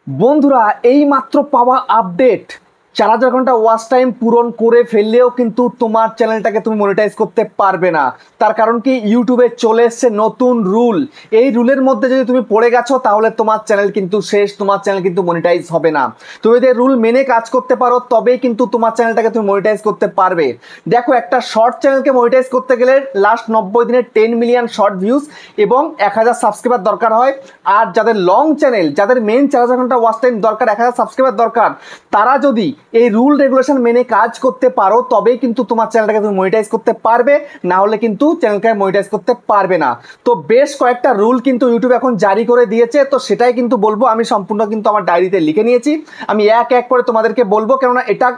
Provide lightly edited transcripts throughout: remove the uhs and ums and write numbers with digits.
বন্ধুরা এই মাত্র পাওয়া আপডেট 4000 ঘন্টা ওয়াচ টাইম পূরণ করে ফেললেও কিন্তু তোমার চ্যানেলটাকে তুমি মনিটাইজ করতে পারবে না। তার কারণ কি, ইউটিউবে চলে এসছে নতুন রুল। এই রুলের মধ্যে যদি তুমি পড়ে গেছো তাহলে তোমার চ্যানেল কিন্তু শেষ, তোমার চ্যানেল কিন্তু মনিটাইজ হবে না। তুমি যদি রুল মেনে কাজ করতে পারো তবেই কিন্তু তোমার চ্যানেলটাকে তুমি মনিটাইজ করতে পারবে। দেখো, একটা শর্ট চ্যানেলকে মনিটাইজ করতে গেলে লাস্ট 90 দিনে 10 মিলিয়ন শর্ট ভিউজ এবং 1000 সাবস্ক্রাইবার দরকার হয়। আর যাদের লং চ্যানেল, যাদের মেন 4000 ঘন্টা ওয়াচ টাইম দরকার, 1000 সাবস্ক্রাইবার দরকার, তারা যদি এই রুল রেগুলেশন মেনে কাজ করতে পারো তবেই কিন্তু তোমার চ্যানেলটাকে তুমি মনিটাইজ করতে পারবে, না হলে কিন্তু চ্যানেলকে মনিটাইজ করতে পারবে না। তো বেশ কয়েকটা রুল কিন্তু ইউটিউব এখন জারি করে দিয়েছে, তো সেটাই কিন্তু বলবো। আমি সম্পূর্ণ কিন্তু আমার ডায়েরিতে লিখে নিয়েছি, আমি এক এক করে তোমাদেরকে বলবো, কেননা এটা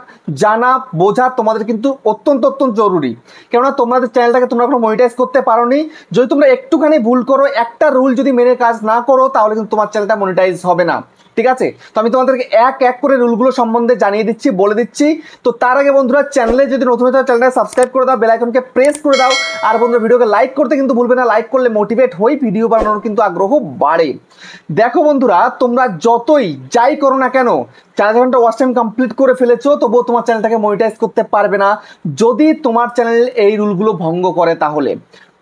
জানা বোঝা তোমাদের কিন্তু অত্যন্ত অত্যন্ত জরুরি। কেননা তোমাদের চ্যানেলটাকে তোমরা কোনো মনিটাইজ করতে পারোনি, যদি তোমরা একটুখানি ভুল করো, একটা রুল যদি মেনে কাজ না করো, তাহলে কিন্তু তোমার চ্যানেলটা মনিটাইজ হবে না। ঠিক আছে, তো আমি তোমাদেরকে এক এক করে রুলগুলো সম্বন্ধে জানিয়ে দিচ্ছি, বলে দিচ্ছি। তো তার আগে বন্ধুরা, চ্যানেলে যদি নতুন হয়ে চ্যানেলটা সাবস্ক্রাইব করে দাও, বেল আইকনকে প্রেস করে দাও। আর বন্ধুরা, ভিডিওকে লাইক করতে কিন্তু ভুলবে না, লাইক করলে মোটিভেট হই, ভিডিও বানানোর কিন্তু আগ্রহ বাড়ে। দেখো বন্ধুরা, তোমরা যতই যাই করো না কেন, 4000 ঘন্টা ওয়াচ টাইম কমপ্লিট করে ফেলেছো, তবুও তোমার চ্যানেলটাকে মনিটাইজ করতে পারবে না যদি তোমার চ্যানেল এই রুলগুলো ভঙ্গ করে। তাহলে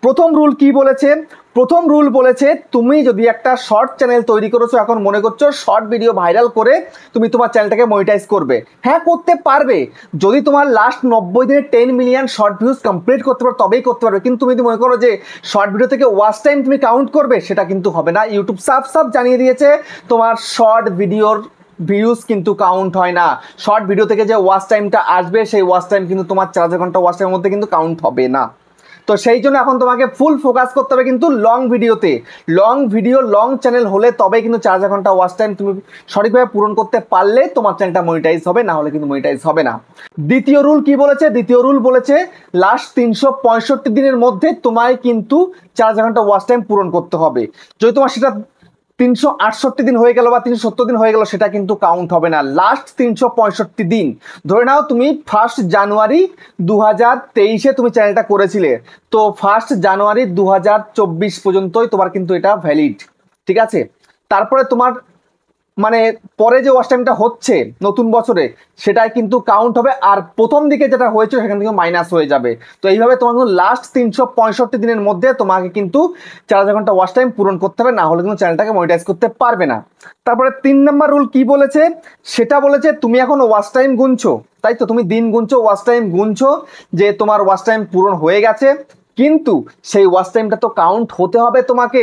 প্রথম রুল কি বলেছে? প্রথম রুল বলেছে, তুমি যদি একটা শর্ট চ্যানেল তৈরি করেছো, এখন মনে করছো শর্ট ভিডিও ভাইরাল করে তুমি তোমার চ্যানেলটাকে মনিটাইজ করবে। হ্যাঁ, করতে পারবে যদি তোমার লাস্ট 90 দিনে 10 মিলিয়ন শর্ট ভিউজ কমপ্লিট করতে পারো, তবেই করতে পারবে। কিন্তু তুমি যদি মনে করো যে শর্ট ভিডিও থেকে ওয়াচ টাইম তুমি কাউন্ট করবে, সেটা কিন্তু হবে না। ইউটিউব সাফ সাফ জানিয়ে দিয়েছে তোমার শর্ট ভিডিওর ভিউজ কিন্তু কাউন্ট হয় না। শর্ট ভিডিও থেকে যে ওয়াচ টাইমটা আসবে, সেই ওয়াচ টাইম কিন্তু তোমার 4000 ঘন্টা ওয়াচ টাইমের মধ্যে কিন্তু কাউন্ট হবে না। তো সেই জন্য এখন তোমাকে ফুল ফোকাস করতে হবে কিন্তু লং ভিডিওতে। লং ভিডিও, লং চ্যানেল হলে তবেই কিন্তু 4000 ঘন্টা ওয়াচ টাইম তুমি সঠিকভাবে পূরণ করতে পারলে তোমার চ্যানেলটা মনিটাইজ হবে, না হলে কিন্তু মনিটাইজ হবে না। দ্বিতীয় রুল কি বলেছে? দ্বিতীয় রুল বলেছে লাস্ট 365 দিনের মধ্যে তোমায় কিন্তু 4000 ঘন্টা ওয়াচ টাইম পূরণ করতে হবে। যদি তোমার সেটা 368 দিন হয়ে গেল বা 370 দিন হয়ে গেল, সেটা কিন্তু কাউন্ট হবে না। লাস্ট 365 দিন, ধরে নাও তুমি 1 জানুয়ারি 2023 তুমি চ্যানেলটা করেছিলে, তো 1 জানুয়ারি 2024 পর্যন্তই তোমার কিন্তু এটা ভ্যালিড। ঠিক আছে, তারপরে তোমার মানে পরে যে ওয়াচ টাইমটা হচ্ছে নতুন বছরে, সেটাই কিন্তু কাউন্ট হবে। আর প্রথম দিকে যেটা হয়েছে সেখান থেকে মাইনাস হয়ে যাবে। তো এইভাবে তোমার কিন্তু লাস্ট 365 দিনের মধ্যে তোমাকে কিন্তু 4000 ঘন্টা ওয়াচ টাইম পূরণ করতে হবে, না হলে কিন্তু চ্যানেলটাকে মনিটাইজ করতে পারবে না। তারপরে 3 নম্বর রুল কি বলেছে? সেটা বলেছে তুমি এখন ওয়াচ টাইম গুনছো, তাই তো? তুমি দিন গুনছো, ওয়াচ টাইম গুনছো, যে তোমার ওয়াচ টাইম পূরণ হয়ে গেছে, কিন্তু সেই ওয়াচ টাইমটা তো কাউন্ট হতে হবে তোমাকে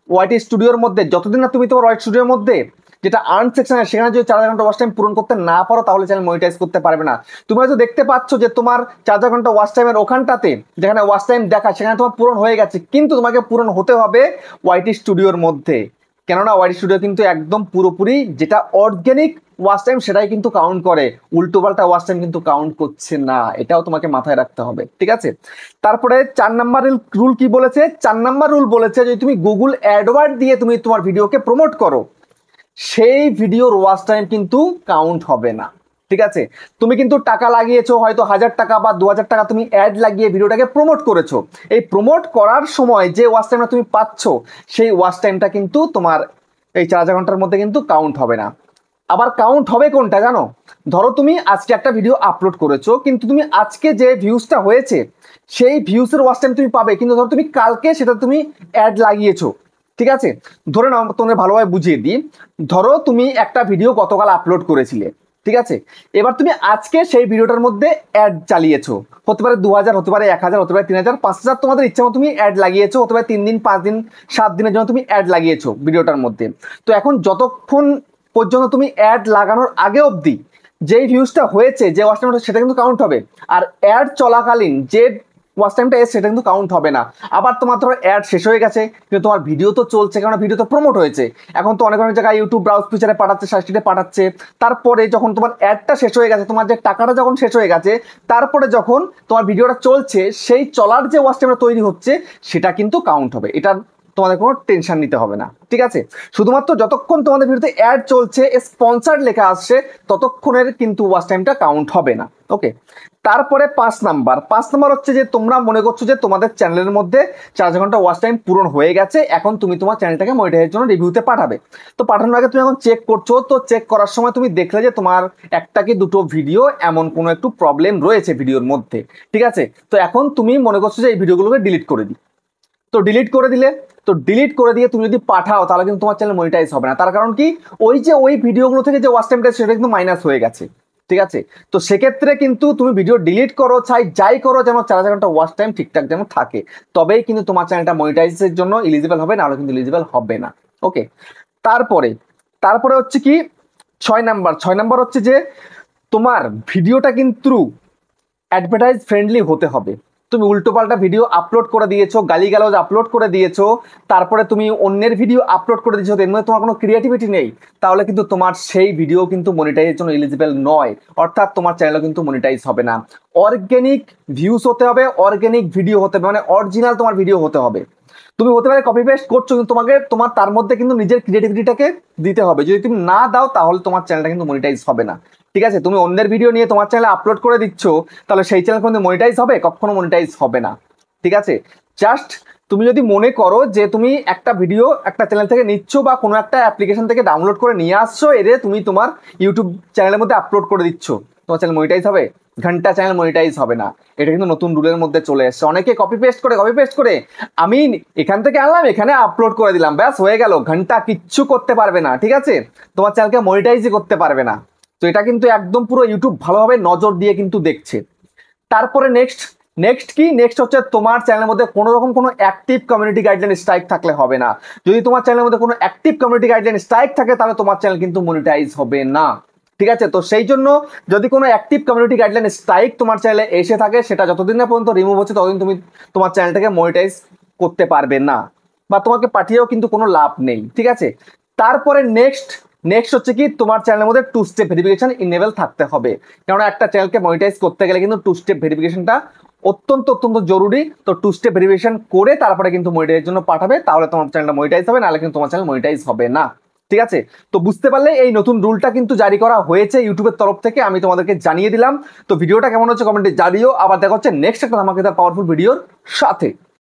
ওয়াইটি স্টুডিওর মধ্যে। যতদিন না তুমি তোমার ওয়াইটি স্টুডিওর মধ্যে যেটা আর্ন সেকশন, সেখানে যদি 4000 ঘন্টা ওয়াচ টাইম পূরণ করতে না পারো, তাহলে চ্যানেল মনিটাইজ করতে পারবে না। তুমি হয়তো দেখতে পাচ্ছ যে তোমার 4000 ঘন্টা ওয়াচ টাইমের ওখানটাতে যেখানে ওয়াচ টাইম দেখা, সেখানে তোমার পূরণ হয়ে গেছে, কিন্তু তোমাকে পূরণ হতে হবে ওয়াইটি স্টুডিওর মধ্যে। কেননা ওয়াইটি স্টুডিও কিন্তু একদম পুরোপুরি যেটা অর্গানিক ওয়াচ টাইম সেটাই কিন্তু কাউন্ট করে, উল্টো পাল্টা ওয়াচ টাইম কিন্তু কাউন্ট করছে না। এটাও তোমাকে মাথায় রাখতে হবে। ঠিক আছে, তারপরে 4 নাম্বার রুল কি বলেছে? 4 নাম্বার রুল বলেছে, যদি তুমি গুগল অ্যাডওয়ার্ড দিয়ে তুমি তোমার ভিডিওকে প্রমোট করো, সেই ভিডিওর ওয়াচ টাইম কিন্তু কাউন্ট হবে না। ঠিক আছে, তুমি কিন্তু টাকা লাগিয়েছো, হয়তো 1000 টাকা বা 2000 টাকা তুমি অ্যাড লাগিয়ে ভিডিওটাকে প্রমোট করেছো। এই প্রমোট করার সময় যে ওয়াচ টাইমটা তুমি পাচ্ছ, সেই ওয়াচ টাইমটা কিন্তু তোমার এই 4000 ঘন্টার মধ্যে কিন্তু কাউন্ট হবে না। আবার কাউন্ট হবে কোনটা জানো? ধরো তুমি আজকে একটা ভিডিও আপলোড করেছো, কিন্তু তুমি আজকে যে ভিউজটা হয়েছে, সেই ভিউজের ওয়াচ টাইম তুমি পাবে, কিন্তু ধরো তুমি কালকে সেটা তুমি অ্যাড লাগিয়েছো। ঠিক আছে, ধরে নাও, তোমাদের ভালোভাবে বুঝিয়ে দিই। ধরো তুমি একটা ভিডিও গতকাল আপলোড করেছিলে, ঠিক আছে, এবার তুমি আজকে সেই ভিডিওটার মধ্যে অ্যাড চালিয়েছো। হতে পারে 2000, হতে পারে 1000, হতে পারে 3000, 5000, তোমাদের ইচ্ছা মতো তুমি অ্যাড লাগিয়েছো। হতে পারে 3 দিন, 5 দিন, 7 দিনের জন্য তুমি অ্যাড লাগিয়েছো ভিডিওটার মধ্যে। তো এখন যতক্ষণ পর্যন্ত তুমি অ্যাড লাগানোর আগে অবধি যেই ভিউজটা হয়েছে, যে ওয়াচ টাইমটা, সেটা কিন্তু কাউন্ট হবে। আর অ্যাড চলাকালীন যে ওয়াচ টাইমটা এসে, সেটা কিন্তু কাউন্ট হবে না। আবার তোমার ধরো অ্যাড শেষ হয়ে গেছে, কিন্তু তোমার ভিডিও তো চলছে, কারণ ভিডিও তো প্রমোট হয়েছে। এখন তো অনেক অনেক জায়গায় ইউটিউব ব্রাউজ ফিচারে পাঠাচ্ছে, সার্চটিতে পাঠাচ্ছে। তারপরে যখন তোমার অ্যাডটা শেষ হয়ে গেছে, তোমার যে টাকাটা যখন শেষ হয়ে গেছে, তারপরে যখন তোমার ভিডিওটা চলছে, সেই চলার যে ওয়াচ টাইমটা তৈরি হচ্ছে, সেটা কিন্তু কাউন্ট হবে। এটা তোমাদের কোনো টেনশন নিতে হবে না, ঠিক আছে। শুধুমাত্র যতক্ষণ তোমাদের ভিডিওতে অ্যাড চলছে, স্পন্সার্ড লেখা আসছে, ততক্ষণের কিন্তু ওয়াচ টাইমটা কাউন্ট হবে না। ওকে, তারপরে 5 নাম্বার হচ্ছে যে তোমরা মনে করছো যে তোমাদের চ্যানেলের মধ্যে 4 ঘন্টা ওয়াচ টাইম পূরণ হয়ে গেছে, এখন তুমি তোমার চ্যানেলটাকে মনিটাইজের জন্য রিভিউতে পাঠাবে। তো পাঠানোর আগে তুমি এখন চেক করছো, তো চেক করার সময় তুমি দেখলে যে তোমার একটা কি দুটো ভিডিও এমন কোনো একটু প্রবলেম রয়েছে ভিডিওর মধ্যে, ঠিক আছে। তো এখন তুমি মনে করছো যে এই ভিডিওগুলোকে ডিলিট করে দিই। তো ডিলিট করে দিলে, তো ডিলিট করে দিয়ে তুমি যদি পাঠাও তাহলে কিন্তু তোমার চ্যানেল মনিটাইজ হবে না। তার কারণ কি, ওই ভিডিওগুলো থেকে যে ওয়াচ টাইমটা সেটা কিন্তু মাইনাস হয়ে গেছে, ঠিক আছে। তো সেক্ষেত্রে কিন্তু তুমি ভিডিও ডিলিট করো, যাই করো, যেন 4 ঘন্টা ওয়াচ টাইম ঠিকঠাক যেন থাকে, তবেই কিন্তু তোমার চ্যানেলটা মনিটাইজের জন্য এলিজিবল হবে, নাহলে কিন্তু এলিজিবল হবে না। ওকে, তারপরে তারপরে হচ্ছে কি 6 নাম্বার হচ্ছে যে তোমার ভিডিওটা কিন্তু অ্যাডভার্টাইজ ফ্রেন্ডলি হতে হবে। তুমি উল্টোপাল্টা ভিডিও আপলোড করে দিয়েছো, গালিগালাজ আপলোড করে দিয়েছো, তারপরে তুমি অন্যের ভিডিও আপলোড করে দিয়েছো, এর মধ্যে তোমার কোনো ক্রিয়েটিভিটি নেই, তাহলে কিন্তু তোমার সেই ভিডিও কিন্তু মনিটাইজের জন্য এলিজিবল নয়, অর্থাৎ তোমার চ্যানেলও কিন্তু মনিটাইজ হবে না। অর্গানিক ভিউজ হতে হবে, অর্গানিক ভিডিও হতে হবে, মানে অরিজিনাল তোমার ভিডিও হতে হবে। তুমি হতে পারে কপি পেস্ট করছো, কিন্তু তোমার তার মধ্যে কিন্তু নিজের ক্রিয়েটিভিটিটাকে দিতে হবে। যদি তুমি না দাও তাহলে তোমার চ্যানেলটা কিন্তু মনিটাইজ হবে না, ঠিক আছে। তুমি অন্যের ভিডিও নিয়ে তোমার চ্যানেলে আপলোড করে দিচ্ছ, তাহলে সেই চ্যানেল কিন্তু মনিটাইজ হবে? কখনো মনিটাইজ হবে না, ঠিক আছে। জাস্ট তুমি যদি মনে করো যে তুমি একটা ভিডিও একটা চ্যানেল থেকে নিচ্ছ বা কোনো একটা অ্যাপ্লিকেশন থেকে ডাউনলোড করে নিয়ে আসছো, এরে তুমি তোমার ইউটিউব চ্যানেলের মধ্যে আপলোড করে দিচ্ছ, তোমার চ্যানেল মনিটাইজ হবে? ঘন্টা চ্যানেল মনিটাইজ হবে না। এটা কিন্তু নতুন রুলের মধ্যে চলে এসছে। অনেকে কপি পেস্ট করে আমি এখান থেকে আনলাম, এখানে আপলোড করে দিলাম, ব্যাস হয়ে গেল, ঘন্টা কিচ্ছু করতে পারবে না, ঠিক আছে। তোমার চ্যানেলকে মনিটাইজই করতে পারবে না। তো এটা কিন্তু একদম পুরো ইউটিউব ভালোভাবে নজর দিয়ে কিন্তু দেখছে। তারপরে নেক্সট হচ্ছে তোমার চ্যানেলের মধ্যে কোনো রকম কোনো অ্যাক্টিভ কমিউনিটি গাইডলাইন স্ট্রাইক থাকলে হবে না। যদি তোমার চ্যানেলের মধ্যে কোনো অ্যাক্টিভ কমিউনিটি গাইডলাইন স্ট্রাইক থাকে, তাহলে তোমার চ্যানেল কিন্তু মনিটাইজ হবে না, ঠিক আছে। তো সেই জন্য যদি কোনো অ্যাক্টিভ কমিউনিটি গাইডলাইন স্ট্রাইক তোমার চ্যানেলে এসে থাকে, সেটা যতদিন না পর্যন্ত রিমুভ হচ্ছে ততদিন তুমি তোমার চ্যানেলটাকে মনিটাইজ করতে পারবে না, বা তোমাকে পাঠিয়েও কিন্তু কোনো লাভ নেই, ঠিক আছে। তারপরে নেক্সট হচ্ছে কি তোমার চ্যানেলের মধ্যে 2 স্টেপ ভেরিফিকেশন ইনেবল থাকতে হবে। কারণ একটা চ্যানেলকে মনিটাইজ করতে গেলে কিন্তু 2 স্টেপ ভেরিফিকেশনটা অত্যন্ত জরুরি। তো 2 স্টেপ ভেরিফিকেশন করে তারপরে কিন্তু মনিটাইজের জন্য পাঠাবে, তাহলে তোমার চ্যানেলটা মনিটাইজ হবে, নাহলে কিন্তু তোমার চ্যানেল মনিটাইজ হবে না, ঠিক আছে। তো বুঝতে পারলে এই নতুন রুলটা কিন্তু জারি করা হয়েছে ইউটিউবের তরফ থেকে, আমি তোমাদেরকে জানিয়ে দিলাম। তো ভিডিওটা কেমন হচ্ছে কমেন্টে জানিও। আবার দেখা হচ্ছে নেক্সট একটা ধামাকেদার পাওয়ারফুল ভিডিওর সাথে।